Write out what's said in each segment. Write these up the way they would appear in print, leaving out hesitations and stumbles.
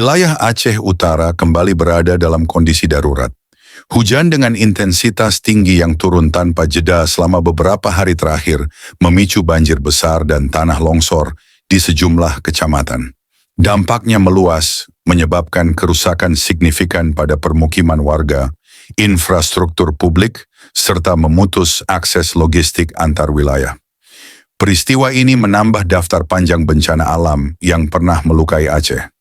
Wilayah Aceh Utara kembali berada dalam kondisi darurat. Hujan dengan intensitas tinggi yang turun tanpa jeda selama beberapa hari terakhir memicu banjir besar dan tanah longsor di sejumlah kecamatan. Dampaknya meluas, menyebabkan kerusakan signifikan pada permukiman warga, infrastruktur publik, serta memutus akses logistik antar wilayah. Peristiwa ini menambah daftar panjang bencana alam yang pernah melukai Aceh.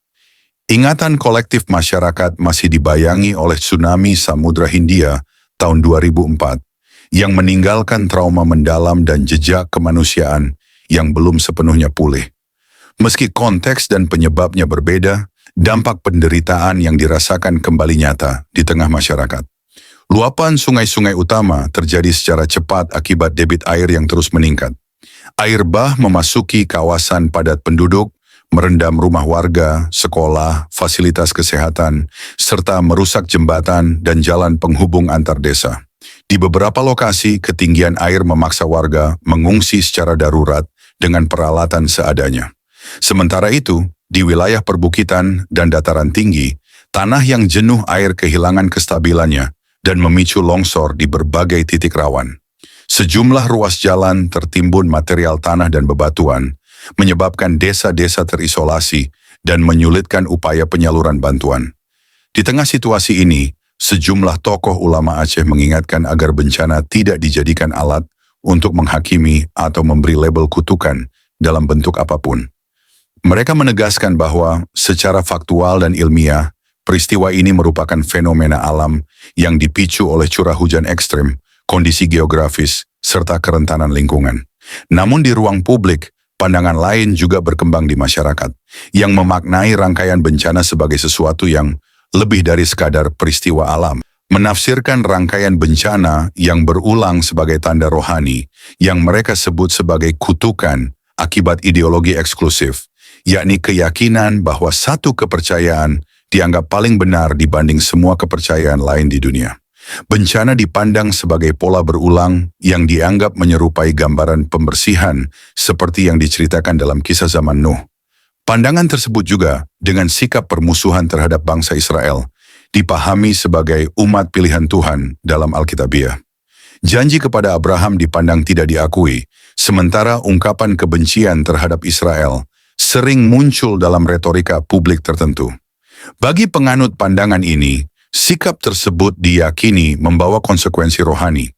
Ingatan kolektif masyarakat masih dibayangi oleh tsunami Samudra Hindia tahun 2004 yang meninggalkan trauma mendalam dan jejak kemanusiaan yang belum sepenuhnya pulih. Meski konteks dan penyebabnya berbeda, dampak penderitaan yang dirasakan kembali nyata di tengah masyarakat. Luapan sungai-sungai utama terjadi secara cepat akibat debit air yang terus meningkat. Air bah memasuki kawasan padat penduduk, merendam rumah warga, sekolah, fasilitas kesehatan, serta merusak jembatan dan jalan penghubung antar desa. Di beberapa lokasi, ketinggian air memaksa warga mengungsi secara darurat dengan peralatan seadanya. Sementara itu, di wilayah perbukitan dan dataran tinggi, tanah yang jenuh air kehilangan kestabilannya dan memicu longsor di berbagai titik rawan. Sejumlah ruas jalan tertimbun material tanah dan bebatuan, menyebabkan desa-desa terisolasi dan menyulitkan upaya penyaluran bantuan. Di tengah situasi ini, sejumlah tokoh ulama Aceh mengingatkan agar bencana tidak dijadikan alat untuk menghakimi atau memberi label kutukan dalam bentuk apapun. Mereka menegaskan bahwa secara faktual dan ilmiah, peristiwa ini merupakan fenomena alam yang dipicu oleh curah hujan ekstrem, kondisi geografis, serta kerentanan lingkungan. Namun di ruang publik, pandangan lain juga berkembang di masyarakat, yang memaknai rangkaian bencana sebagai sesuatu yang lebih dari sekadar peristiwa alam. Menafsirkan rangkaian bencana yang berulang sebagai tanda rohani, yang mereka sebut sebagai kutukan akibat ideologi eksklusif, yakni keyakinan bahwa satu kepercayaan dianggap paling benar dibanding semua kepercayaan lain di dunia. Bencana dipandang sebagai pola berulang yang dianggap menyerupai gambaran pembersihan seperti yang diceritakan dalam kisah zaman Nuh. Pandangan tersebut juga dengan sikap permusuhan terhadap bangsa Israel dipahami sebagai umat pilihan Tuhan dalam Alkitabiah. Janji kepada Abraham dipandang tidak diakui, sementara ungkapan kebencian terhadap Israel sering muncul dalam retorika publik tertentu. Bagi penganut pandangan ini, sikap tersebut diyakini membawa konsekuensi rohani.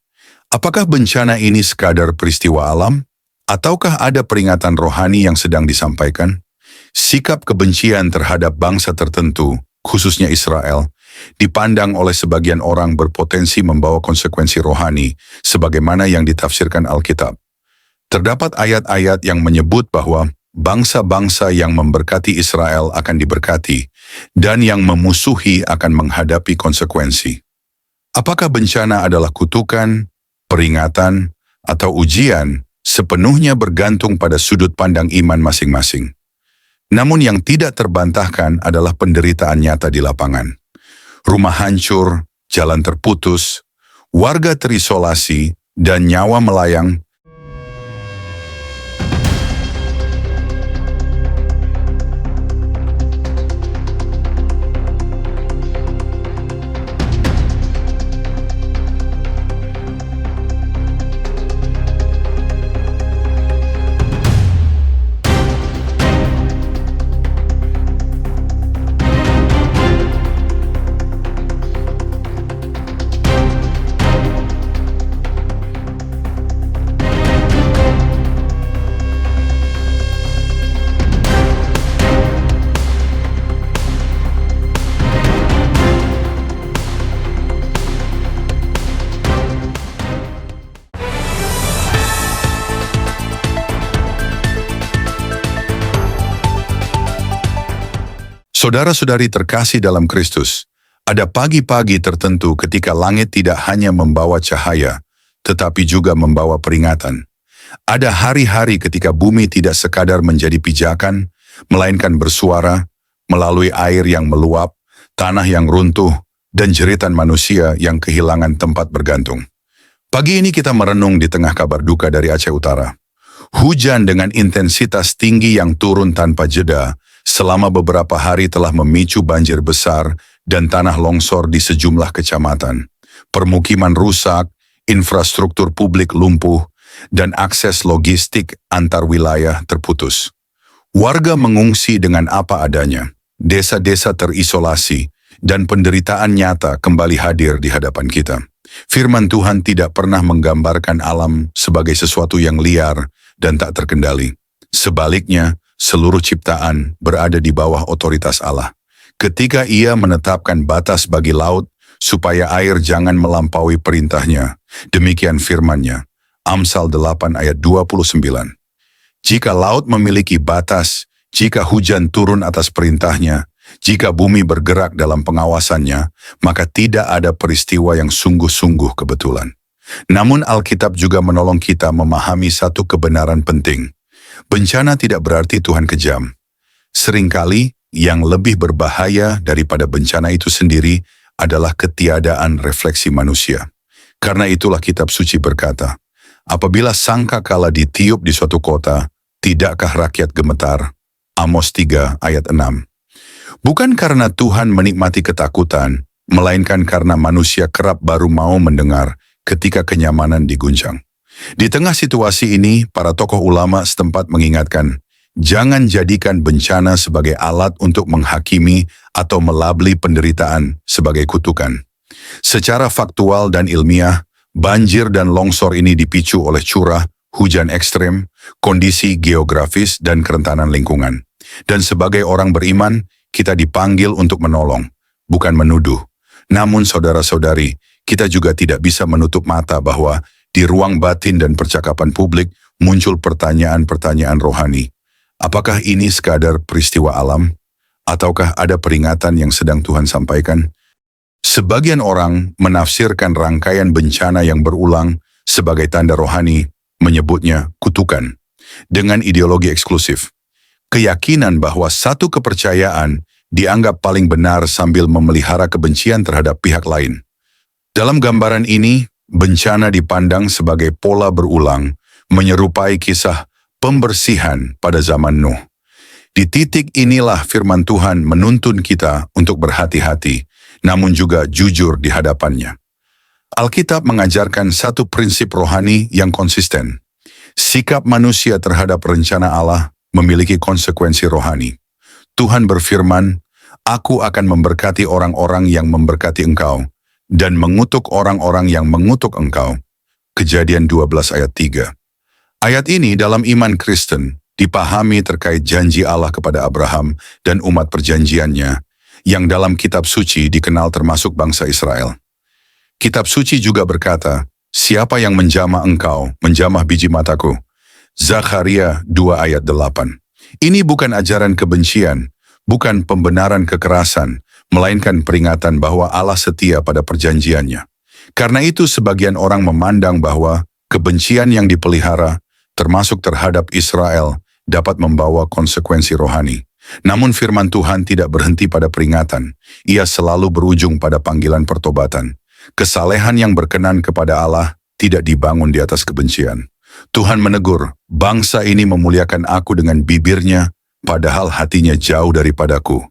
Apakah bencana ini sekadar peristiwa alam? Ataukah ada peringatan rohani yang sedang disampaikan? Sikap kebencian terhadap bangsa tertentu, khususnya Israel, dipandang oleh sebagian orang berpotensi membawa konsekuensi rohani, sebagaimana yang ditafsirkan Alkitab. Terdapat ayat-ayat yang menyebut bahwa bangsa-bangsa yang memberkati Israel akan diberkati, dan yang memusuhi akan menghadapi konsekuensi. Apakah bencana adalah kutukan, peringatan, atau ujian, sepenuhnya bergantung pada sudut pandang iman masing-masing. Namun yang tidak terbantahkan adalah penderitaan nyata di lapangan. Rumah hancur, jalan terputus, warga terisolasi, dan nyawa melayang. Saudara-saudari terkasih dalam Kristus, ada pagi-pagi tertentu ketika langit tidak hanya membawa cahaya, tetapi juga membawa peringatan. Ada hari-hari ketika bumi tidak sekadar menjadi pijakan, melainkan bersuara melalui air yang meluap, tanah yang runtuh, dan jeritan manusia yang kehilangan tempat bergantung. Pagi ini kita merenung di tengah kabar duka dari Aceh Utara. Hujan dengan intensitas tinggi yang turun tanpa jeda selama beberapa hari telah memicu banjir besar dan tanah longsor di sejumlah kecamatan. Permukiman rusak, infrastruktur publik lumpuh, dan akses logistik antar wilayah terputus. Warga mengungsi dengan apa adanya. Desa-desa terisolasi, dan penderitaan nyata kembali hadir di hadapan kita. Firman Tuhan tidak pernah menggambarkan alam sebagai sesuatu yang liar dan tak terkendali. Sebaliknya, seluruh ciptaan berada di bawah otoritas Allah. Ketika Ia menetapkan batas bagi laut, supaya air jangan melampaui perintahnya, demikian firman-Nya. Amsal 8 ayat 29. Jika laut memiliki batas, jika hujan turun atas perintahnya, jika bumi bergerak dalam pengawasannya, maka tidak ada peristiwa yang sungguh-sungguh kebetulan. Namun Alkitab juga menolong kita memahami satu kebenaran penting. Bencana tidak berarti Tuhan kejam. Seringkali yang lebih berbahaya daripada bencana itu sendiri adalah ketiadaan refleksi manusia. Karena itulah kitab suci berkata, apabila sangkakala ditiup di suatu kota, tidakkah rakyat gemetar? Amos 3 ayat 6. Bukan karena Tuhan menikmati ketakutan, melainkan karena manusia kerap baru mau mendengar ketika kenyamanan diguncang. Di tengah situasi ini, para tokoh ulama setempat mengingatkan, jangan jadikan bencana sebagai alat untuk menghakimi atau melabeli penderitaan sebagai kutukan. Secara faktual dan ilmiah, banjir dan longsor ini dipicu oleh curah, hujan ekstrem, kondisi geografis, dan kerentanan lingkungan. Dan sebagai orang beriman, kita dipanggil untuk menolong, bukan menuduh. Namun saudara-saudari, kita juga tidak bisa menutup mata bahwa di ruang batin dan percakapan publik muncul pertanyaan-pertanyaan rohani. Apakah ini sekadar peristiwa alam? Ataukah ada peringatan yang sedang Tuhan sampaikan? Sebagian orang menafsirkan rangkaian bencana yang berulang sebagai tanda rohani, menyebutnya kutukan, dengan ideologi eksklusif. Keyakinan bahwa satu kepercayaan dianggap paling benar sambil memelihara kebencian terhadap pihak lain. Dalam gambaran ini, bencana dipandang sebagai pola berulang, menyerupai kisah pembersihan pada zaman Nuh. Di titik inilah firman Tuhan menuntun kita untuk berhati-hati, namun juga jujur di hadapannya. Alkitab mengajarkan satu prinsip rohani yang konsisten. Sikap manusia terhadap rencana Allah memiliki konsekuensi rohani. Tuhan berfirman, Aku akan memberkati orang-orang yang memberkati engkau, dan mengutuk orang-orang yang mengutuk engkau. Kejadian 12 ayat 3. Ayat ini dalam iman Kristen dipahami terkait janji Allah kepada Abraham dan umat perjanjiannya, yang dalam kitab suci dikenal termasuk bangsa Israel. Kitab suci juga berkata, siapa yang menjamah engkau, menjamah biji mataku. Zakharia 2 ayat 8. Ini bukan ajaran kebencian, bukan pembenaran kekerasan, melainkan peringatan bahwa Allah setia pada perjanjiannya. Karena itu sebagian orang memandang bahwa kebencian yang dipelihara, termasuk terhadap Israel, dapat membawa konsekuensi rohani. Namun firman Tuhan tidak berhenti pada peringatan, ia selalu berujung pada panggilan pertobatan. Kesalehan yang berkenan kepada Allah tidak dibangun di atas kebencian. Tuhan menegur, bangsa ini memuliakan aku dengan bibirnya, padahal hatinya jauh daripadaku.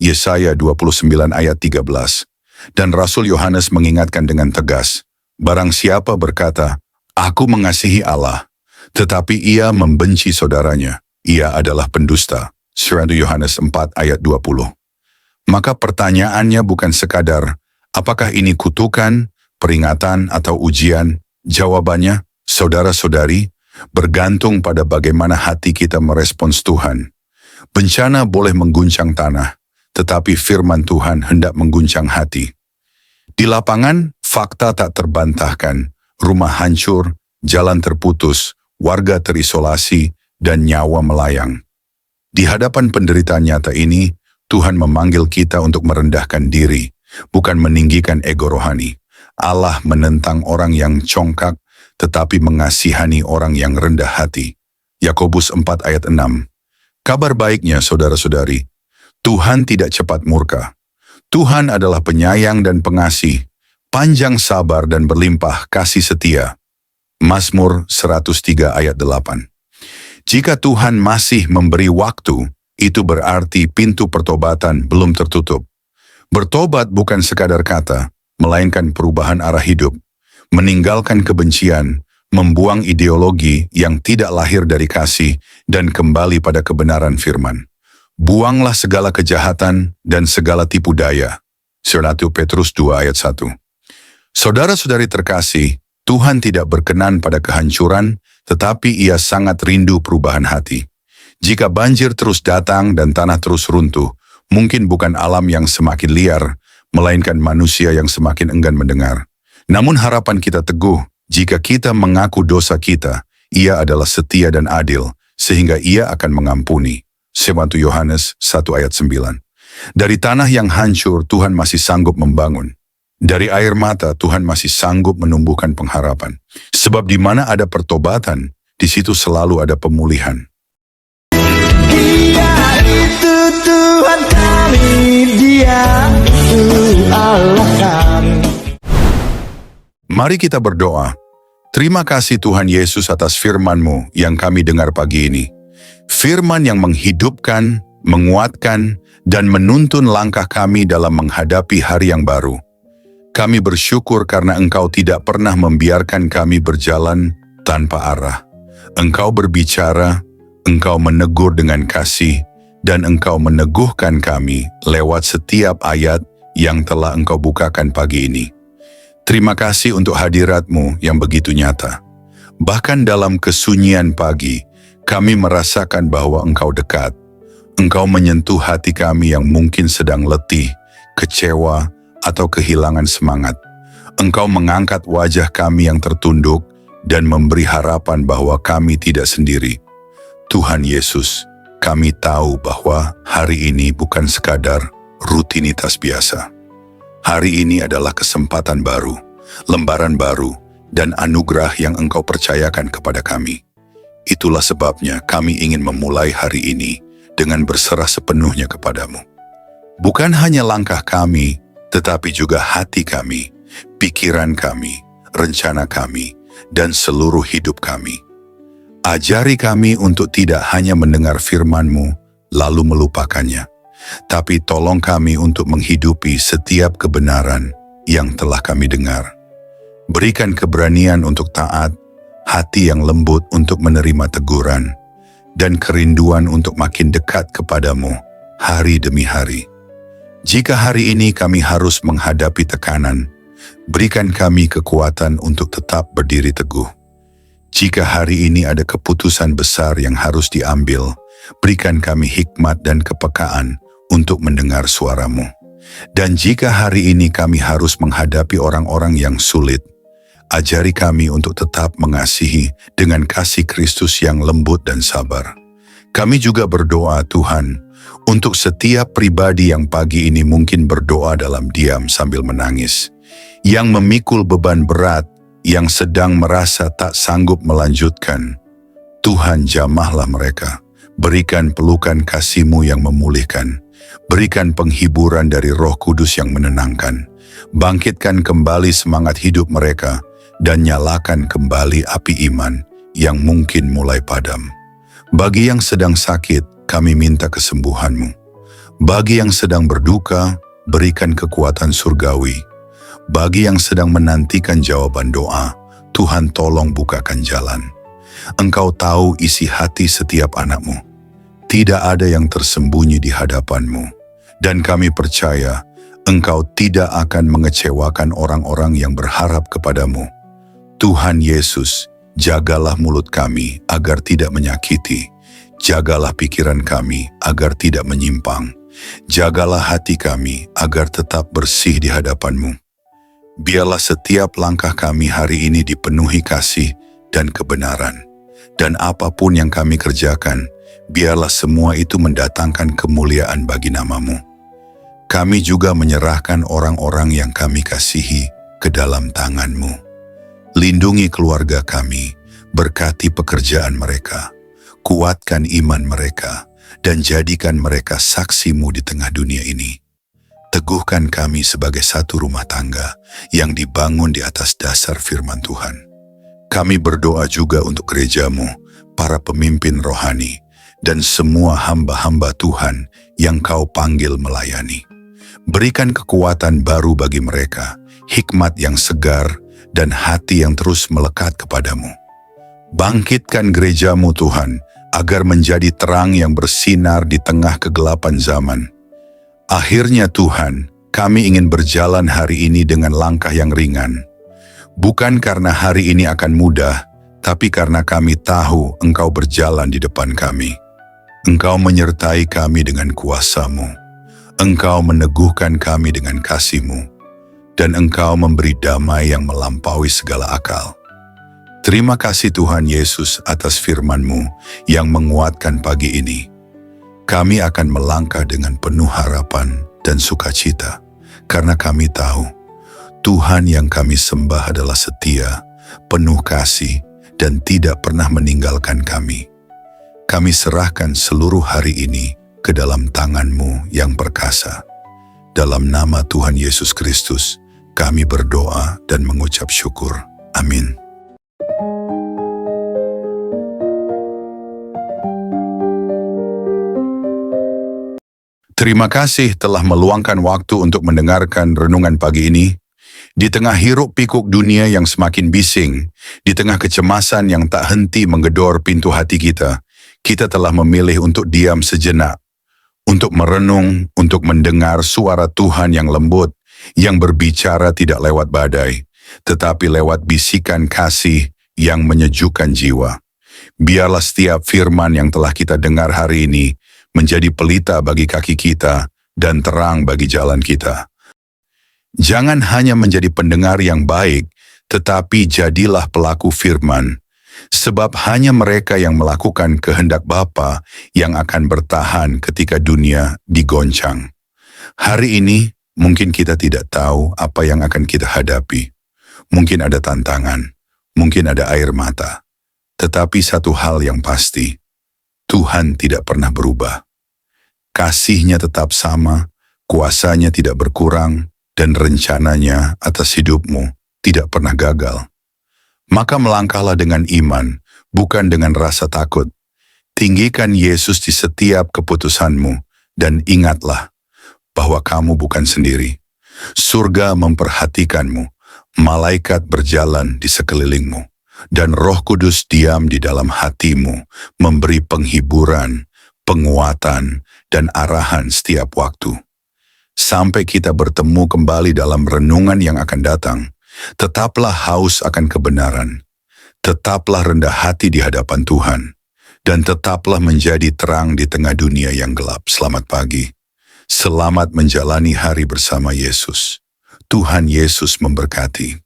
Yesaya 29 ayat 13. Dan Rasul Yohanes mengingatkan dengan tegas, barang siapa berkata, aku mengasihi Allah, tetapi ia membenci saudaranya, ia adalah pendusta. 1 Yohanes 4 ayat 20. Maka pertanyaannya bukan sekadar, apakah ini kutukan, peringatan, atau ujian? Jawabannya, saudara-saudari, bergantung pada bagaimana hati kita merespons Tuhan. Bencana boleh mengguncang tanah, tetapi firman Tuhan hendak mengguncang hati. Di lapangan, fakta tak terbantahkan, rumah hancur, jalan terputus, warga terisolasi, dan nyawa melayang. Di hadapan penderitaan nyata ini, Tuhan memanggil kita untuk merendahkan diri, bukan meninggikan ego rohani. Allah menentang orang yang congkak, tetapi mengasihani orang yang rendah hati. Yakobus 4 ayat 6. Kabar baiknya, saudara-saudari, Tuhan tidak cepat murka. Tuhan adalah penyayang dan pengasih, panjang sabar dan berlimpah kasih setia. Mazmur 103 ayat 8. Jika Tuhan masih memberi waktu, itu berarti pintu pertobatan belum tertutup. Bertobat bukan sekadar kata, melainkan perubahan arah hidup, meninggalkan kebencian, membuang ideologi yang tidak lahir dari kasih, dan kembali pada kebenaran firman. Buanglah segala kejahatan dan segala tipu daya. 1 Petrus 2 ayat 1. Saudara-saudari terkasih, Tuhan tidak berkenan pada kehancuran, tetapi Ia sangat rindu perubahan hati. Jika banjir terus datang dan tanah terus runtuh, mungkin bukan alam yang semakin liar, melainkan manusia yang semakin enggan mendengar. Namun harapan kita teguh, jika kita mengaku dosa kita, Ia adalah setia dan adil, sehingga Ia akan mengampuni. 1 Yohanes 1 ayat 9. Dari tanah yang hancur, Tuhan masih sanggup membangun. Dari air mata, Tuhan masih sanggup menumbuhkan pengharapan. Sebab di mana ada pertobatan, di situ selalu ada pemulihan. Dia itu Tuhan kami, Dia itu Allah kami. Mari kita berdoa. Terima kasih Tuhan Yesus atas firman-Mu yang kami dengar pagi ini. Firman yang menghidupkan, menguatkan, dan menuntun langkah kami dalam menghadapi hari yang baru. Kami bersyukur karena Engkau tidak pernah membiarkan kami berjalan tanpa arah. Engkau berbicara, Engkau menegur dengan kasih, dan Engkau meneguhkan kami lewat setiap ayat yang telah Engkau bukakan pagi ini. Terima kasih untuk hadirat-Mu yang begitu nyata. Bahkan dalam kesunyian pagi, kami merasakan bahwa Engkau dekat. Engkau menyentuh hati kami yang mungkin sedang letih, kecewa, atau kehilangan semangat. Engkau mengangkat wajah kami yang tertunduk dan memberi harapan bahwa kami tidak sendiri. Tuhan Yesus, kami tahu bahwa hari ini bukan sekadar rutinitas biasa. Hari ini adalah kesempatan baru, lembaran baru, dan anugerah yang Engkau percayakan kepada kami. Itulah sebabnya kami ingin memulai hari ini dengan berserah sepenuhnya kepadamu. Bukan hanya langkah kami, tetapi juga hati kami, pikiran kami, rencana kami, dan seluruh hidup kami. Ajari kami untuk tidak hanya mendengar firman-Mu lalu melupakannya, tapi tolong kami untuk menghidupi setiap kebenaran yang telah kami dengar. Berikan keberanian untuk taat, hati yang lembut untuk menerima teguran, dan kerinduan untuk makin dekat kepadamu hari demi hari. Jika hari ini kami harus menghadapi tekanan, berikan kami kekuatan untuk tetap berdiri teguh. Jika hari ini ada keputusan besar yang harus diambil, berikan kami hikmat dan kepekaan untuk mendengar suara-Mu. Dan jika hari ini kami harus menghadapi orang-orang yang sulit, ajari kami untuk tetap mengasihi dengan kasih Kristus yang lembut dan sabar. Kami juga berdoa Tuhan, untuk setiap pribadi yang pagi ini mungkin berdoa dalam diam sambil menangis, yang memikul beban berat, yang sedang merasa tak sanggup melanjutkan. Tuhan jamahlah mereka, berikan pelukan kasih-Mu yang memulihkan, berikan penghiburan dari Roh Kudus yang menenangkan, bangkitkan kembali semangat hidup mereka, dan nyalakan kembali api iman yang mungkin mulai padam. Bagi yang sedang sakit, kami minta kesembuhan-Mu. Bagi yang sedang berduka, berikan kekuatan surgawi. Bagi yang sedang menantikan jawaban doa, Tuhan tolong bukakan jalan. Engkau tahu isi hati setiap anak-Mu. Tidak ada yang tersembunyi di hadapan-Mu. Dan kami percaya, Engkau tidak akan mengecewakan orang-orang yang berharap kepadamu. Tuhan Yesus, jagalah mulut kami agar tidak menyakiti. Jagalah pikiran kami agar tidak menyimpang. Jagalah hati kami agar tetap bersih di hadapan-Mu. Biarlah setiap langkah kami hari ini dipenuhi kasih dan kebenaran. Dan apapun yang kami kerjakan, biarlah semua itu mendatangkan kemuliaan bagi nama-Mu. Kami juga menyerahkan orang-orang yang kami kasihi ke dalam tangan-Mu. Lindungi keluarga kami, berkati pekerjaan mereka, kuatkan iman mereka, dan jadikan mereka saksi-Mu di tengah dunia ini. Teguhkan kami sebagai satu rumah tangga yang dibangun di atas dasar firman Tuhan. Kami berdoa juga untuk gereja-Mu, para pemimpin rohani, dan semua hamba-hamba Tuhan yang Kau panggil melayani. Berikan kekuatan baru bagi mereka, hikmat yang segar, dan hati yang terus melekat kepadamu. Bangkitkan gerejamu Tuhan, agar menjadi terang yang bersinar di tengah kegelapan zaman. Akhirnya Tuhan, kami ingin berjalan hari ini dengan langkah yang ringan. Bukan karena hari ini akan mudah, tapi karena kami tahu Engkau berjalan di depan kami. Engkau menyertai kami dengan kuasa-Mu. Engkau meneguhkan kami dengan kasih-Mu. Dan Engkau memberi damai yang melampaui segala akal. Terima kasih Tuhan Yesus atas firman-Mu yang menguatkan pagi ini. Kami akan melangkah dengan penuh harapan dan sukacita, karena kami tahu Tuhan yang kami sembah adalah setia, penuh kasih, dan tidak pernah meninggalkan kami. Kami serahkan seluruh hari ini ke dalam tangan-Mu yang perkasa. Dalam nama Tuhan Yesus Kristus, kami berdoa dan mengucap syukur. Amin. Terima kasih telah meluangkan waktu untuk mendengarkan renungan pagi ini. Di tengah hiruk pikuk dunia yang semakin bising, di tengah kecemasan yang tak henti menggedor pintu hati kita telah memilih untuk diam sejenak, untuk merenung, untuk mendengar suara Tuhan yang lembut, yang berbicara tidak lewat badai, tetapi lewat bisikan kasih yang menyejukkan jiwa. Biarlah setiap firman yang telah kita dengar hari ini menjadi pelita bagi kaki kita dan terang bagi jalan kita. Jangan hanya menjadi pendengar yang baik, tetapi jadilah pelaku firman, sebab hanya mereka yang melakukan kehendak Bapa yang akan bertahan ketika dunia digoncang. Hari ini mungkin kita tidak tahu apa yang akan kita hadapi. Mungkin ada tantangan, mungkin ada air mata. Tetapi satu hal yang pasti, Tuhan tidak pernah berubah. Kasih-Nya tetap sama, kuasa-Nya tidak berkurang, dan rencananya atas hidupmu tidak pernah gagal. Maka melangkahlah dengan iman, bukan dengan rasa takut. Tinggikan Yesus di setiap keputusanmu, dan ingatlah bahwa kamu bukan sendiri. Surga memperhatikanmu, malaikat berjalan di sekelilingmu, dan Roh Kudus diam di dalam hatimu, memberi penghiburan, penguatan, dan arahan setiap waktu. Sampai kita bertemu kembali dalam renungan yang akan datang, tetaplah haus akan kebenaran, tetaplah rendah hati di hadapan Tuhan, dan tetaplah menjadi terang di tengah dunia yang gelap. Selamat pagi. Selamat menjalani hari bersama Yesus. Tuhan Yesus memberkati.